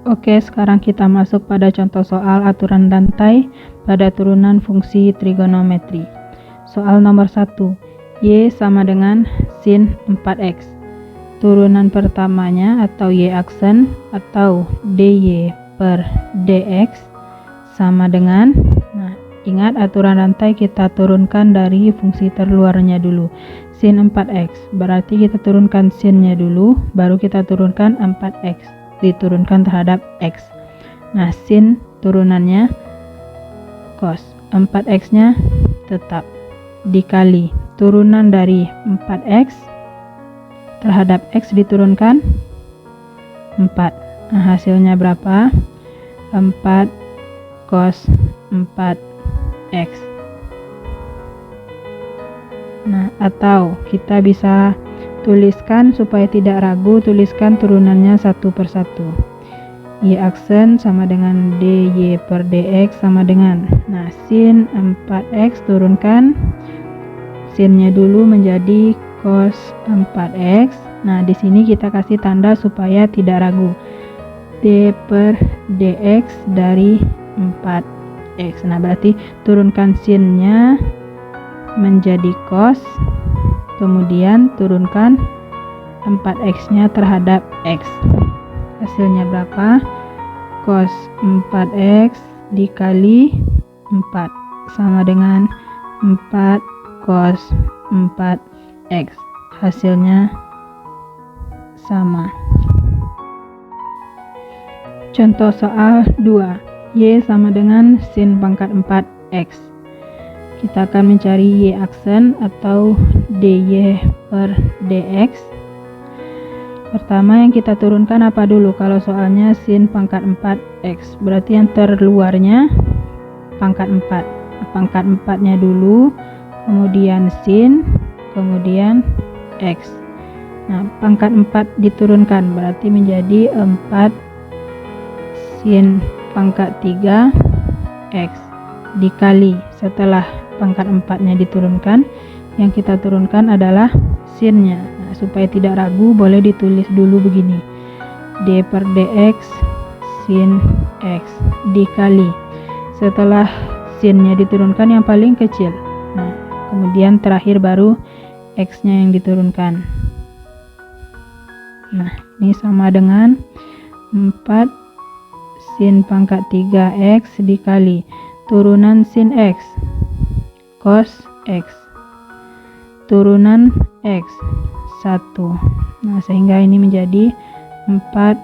Oke, sekarang kita masuk pada contoh soal aturan rantai pada turunan fungsi trigonometri. Soal nomor 1, Y sama dengan sin 4X. Turunan pertamanya atau Y aksen atau dy per dx sama dengan, ingat aturan rantai kita turunkan dari fungsi terluarnya dulu. Sin 4X, berarti kita turunkan sinnya dulu, baru kita turunkan 4X. Diturunkan terhadap X. Nah, sin turunannya cos 4X nya tetap dikali turunan dari 4X terhadap X diturunkan 4. Nah, hasilnya berapa? 4 cos 4X. Nah, atau kita bisa tuliskan supaya tidak ragu, tuliskan turunannya satu per satu. Y aksen sama dengan dy per dx sama dengan, sin 4x turunkan sinnya dulu menjadi cos 4x. Nah, di sini kita kasih tanda supaya tidak ragu. D per dx dari 4x. Nah, berarti turunkan sinnya menjadi cos, kemudian turunkan 4x nya terhadap x. Hasilnya berapa? Cos 4x dikali 4 sama dengan 4 cos 4x. Hasilnya sama. Contoh soal 2, Y sama dengan sin pangkat 4x. Kita akan mencari Y aksen atau dy per dx. Pertama yang kita turunkan apa dulu? Kalau soalnya sin pangkat 4x, berarti yang terluarnya pangkat 4. Pangkat 4-nya dulu, kemudian sin, kemudian x. Nah, pangkat 4 diturunkan, berarti menjadi 4 sin pangkat 3x dikali, setelah pangkat 4-nya diturunkan, yang kita turunkan adalah sinnya. Nah, supaya tidak ragu boleh ditulis dulu begini, d per dx sin x dikali, setelah sinnya diturunkan yang paling kecil. Nah, kemudian terakhir baru x-nya yang diturunkan. Nah, ini sama dengan 4 sin pangkat 3x dikali turunan sin x cos x turunan x 1. Nah, sehingga ini menjadi 4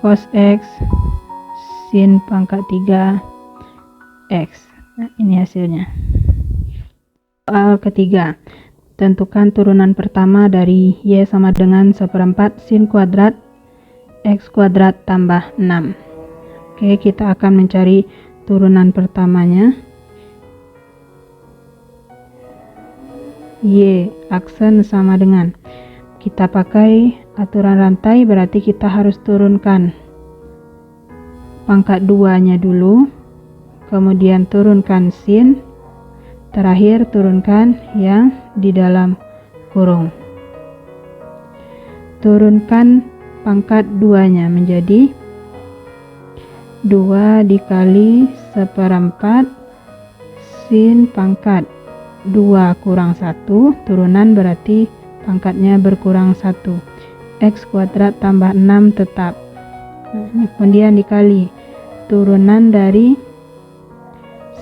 cos x sin pangkat 3x. Nah, ini hasilnya. Soal ketiga, tentukan turunan pertama dari Y sama dengan 1/4 sin kuadrat x kuadrat tambah 6. Oke, kita akan mencari turunan pertamanya. Y aksen sama dengan, kita pakai aturan rantai, berarti kita harus turunkan pangkat 2-nya dulu, kemudian turunkan sin, terakhir turunkan yang di dalam kurung. Turunkan pangkat 2-nya menjadi 2 dikali 1/4 sin pangkat 2 kurang 1, turunan berarti pangkatnya berkurang 1, x kuadrat tambah 6 tetap. Nah, kemudian dikali turunan dari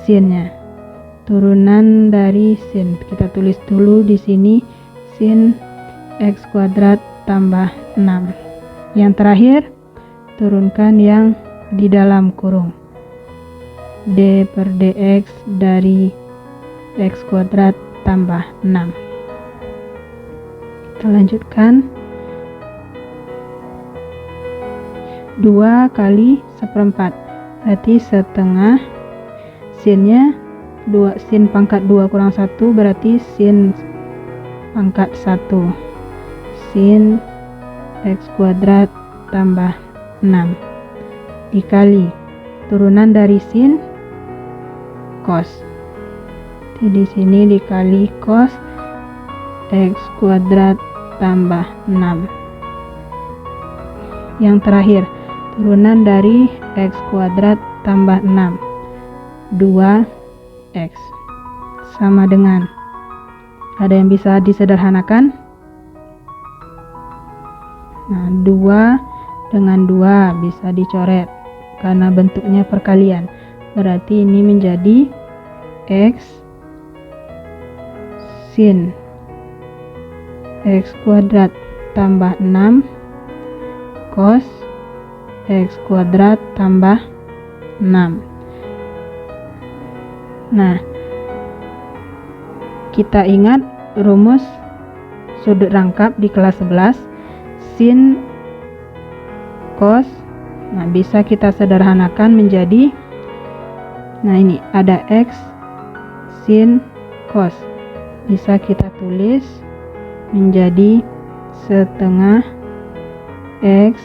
sinnya. Turunan dari sin kita tulis dulu di sini, sin x kuadrat tambah 6. Yang terakhir turunkan yang di dalam kurung, d per dx dari x kuadrat tambah 6. Kita lanjutkan. 2 kali 1/4 berarti setengah, sinnya 2 sin pangkat 2 kurang 1 berarti sin pangkat 1 sin x kuadrat tambah 6 dikali turunan dari sin cos. Di sini dikali cos x kuadrat tambah 6. Yang terakhir turunan dari X kuadrat tambah 6, 2X, sama dengan, ada yang bisa disederhanakan? Nah, 2 dengan 2 bisa dicoret karena bentuknya perkalian. Berarti ini menjadi X sin X kuadrat tambah 6 cos X kuadrat tambah 6. Nah, kita ingat rumus sudut rangkap di kelas 11, sin cos. Nah, bisa kita sederhanakan menjadi, nah ini ada X sin cos, bisa kita tulis menjadi setengah X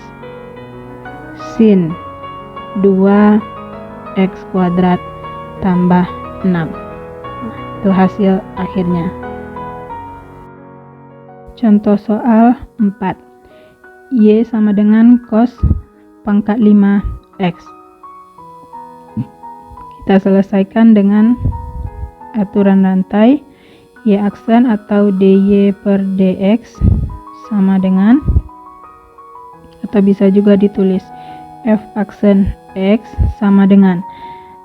sin 2X kuadrat tambah 6. Nah, itu hasil akhirnya. Contoh soal 4. Y sama dengan cos pangkat 5X. Kita selesaikan dengan aturan rantai. Y aksen atau dy per dx sama dengan, atau bisa juga ditulis f aksen x sama dengan,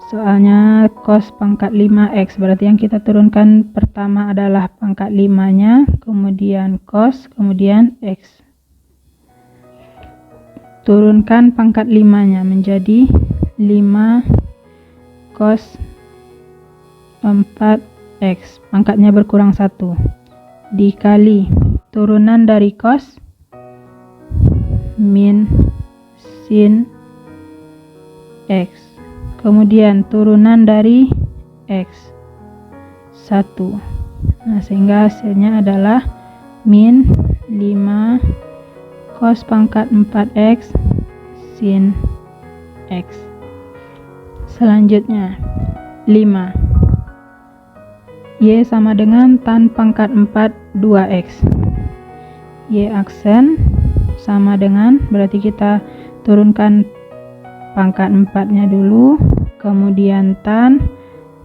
soalnya cos pangkat 5x, berarti yang kita turunkan pertama adalah pangkat 5-nya, kemudian cos, kemudian x. Turunkan pangkat 5-nya menjadi 5 cos 4x, pangkatnya berkurang 1, dikali turunan dari cos min sin x, kemudian turunan dari x 1. Nah, sehingga hasilnya adalah min 5 cos pangkat 4x sin x. Selanjutnya 5. Y sama dengan tan pangkat 4 2x. Y aksen sama dengan, berarti kita turunkan pangkat 4-nya dulu, kemudian tan,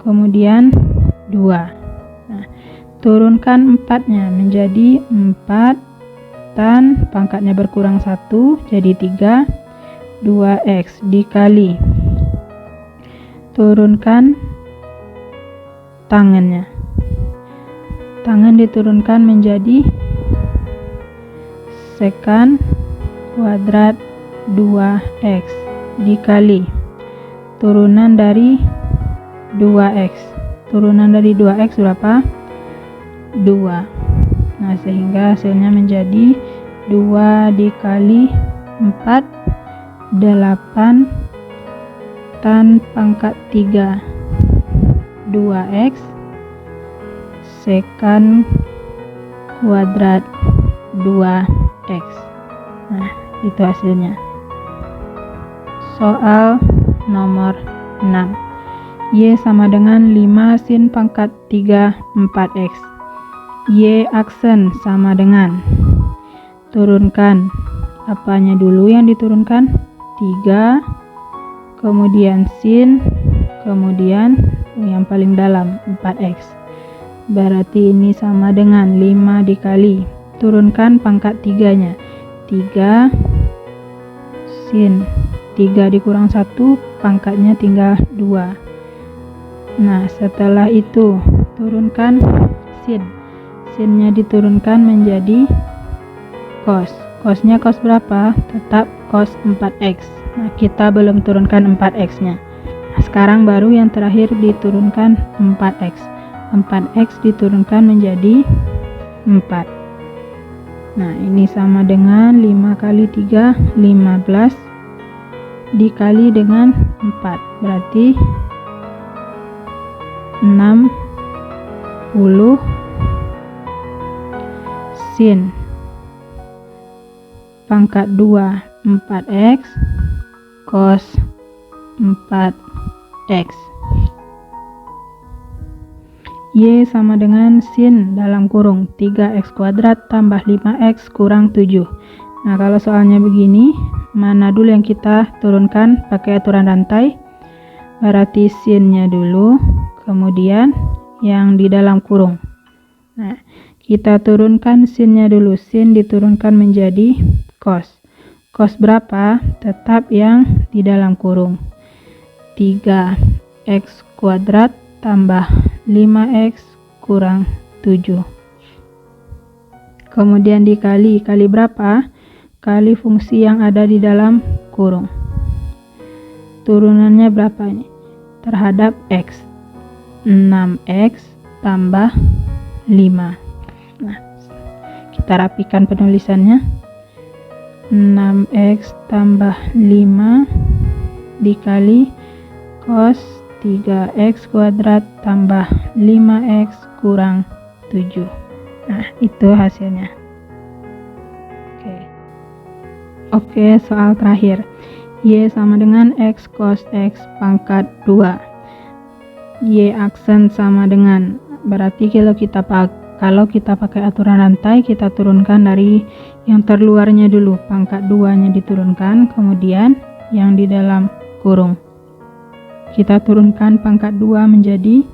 kemudian 2. Nah, turunkan 4-nya menjadi 4 tan pangkatnya berkurang 1 jadi 3 2x dikali turunkan tangannya. Tangan diturunkan menjadi sekan kuadrat 2x dikali turunan dari 2x. Turunan dari 2x berapa? 2. Nah, sehingga hasilnya menjadi 2 dikali 4 8 tan pangkat 3 2x sekan kuadrat 2x. Nah, itu hasilnya. Soal nomor 6. Y sama dengan 5 sin pangkat 3 4x. Y aksen sama dengan, turunkan apanya dulu yang diturunkan? 3, kemudian sin, kemudian yang paling dalam 4x. Berarti ini sama dengan 5 dikali turunkan pangkat 3-nya 3 sin 3 dikurang 1 pangkatnya tinggal 2. Nah, setelah itu turunkan sin. Sinnya diturunkan menjadi cos. Cosnya cos berapa? Tetap cos 4x. Nah, kita belum turunkan 4x-nya. Nah, sekarang baru yang terakhir diturunkan 4x. 4x diturunkan menjadi 4. Nah, ini sama dengan 5 kali 3 15 dikali dengan 4. Berarti 60 sin pangkat 2 4x cos 4x. Y sama dengan sin dalam kurung 3x kuadrat tambah 5x kurang 7 Nah, kalau soalnya begini, mana dulu yang kita turunkan pakai aturan rantai? Berarti sin-nya dulu, kemudian yang di dalam kurung. Nah, kita turunkan sin-nya dulu. Sin diturunkan menjadi cos. Cos berapa? Tetap yang di dalam kurung. 3x kuadrat tambah 5x kurang 7. Kemudian dikali berapa? Kali fungsi yang ada di dalam kurung. Turunannya berapa ini? Terhadap x. 6x tambah 5. Nah, kita rapikan penulisannya. 6x tambah 5 dikali cos 3x kuadrat tambah 5x kurang 7. Nah, itu hasilnya. Oke, soal terakhir. Y sama dengan x cos x pangkat 2. Y aksen sama dengan, berarti kalau kita pakai aturan rantai, kita turunkan dari yang terluarnya dulu, pangkat 2-nya diturunkan, kemudian yang di dalam kurung. Kita turunkan pangkat 2 menjadi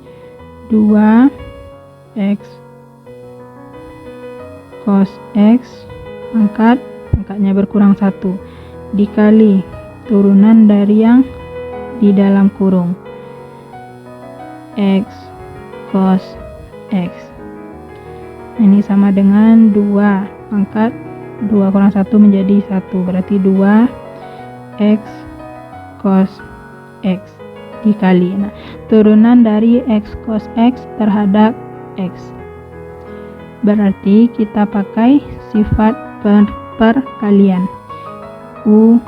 2x cos x pangkatnya berkurang 1 dikali turunan dari yang di dalam kurung, x cos x. Ini sama dengan 2 pangkat 2 kurang 1 menjadi 1, berarti 2x cos x dikali. Nah, turunan dari x cos x terhadap x. Berarti kita pakai sifat perkalian. U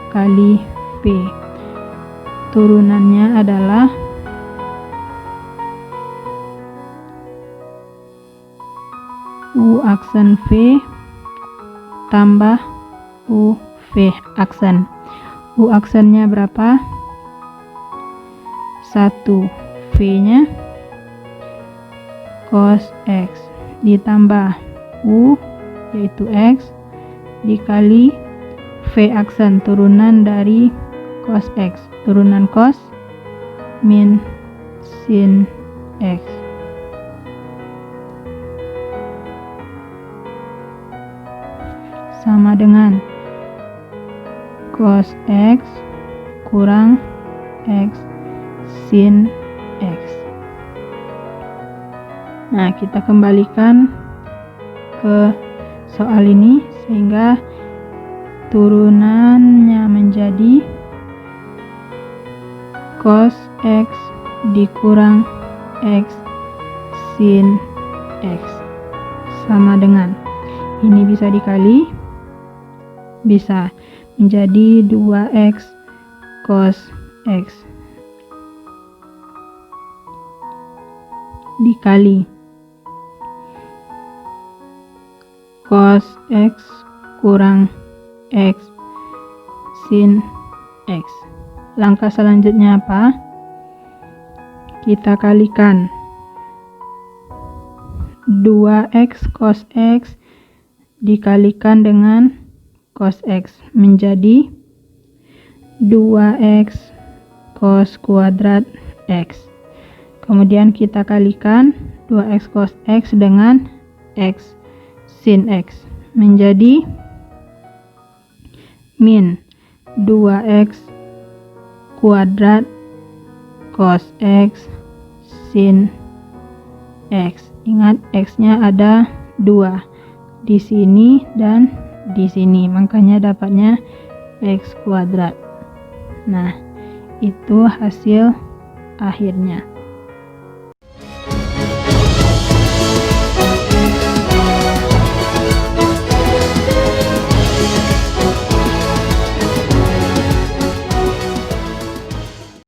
kali V. Turunannya adalah U aksen V tambah U V aksen. U aksennya berapa? 1. V-nya cos X ditambah U yaitu X dikali V aksen turunan dari cos X. Turunan cos min sin X. Sama dengan cos X kurang X sin X. Nah, kita kembalikan ke soal ini sehingga turunannya menjadi cos X dikurang X sin X sama dengan, ini bisa dikali, bisa menjadi 2x cos X dikali cos X kurang X sin X. Langkah selanjutnya apa? Kita kalikan 2x cos X dikalikan dengan cos X menjadi 2x cos kuadrat X. Kemudian kita kalikan 2x cos X dengan X sin X menjadi min 2x kuadrat cos X sin X. Ingat X-nya ada 2 di sini dan di sini, makanya dapatnya X kuadrat. Nah, itu hasil akhirnya.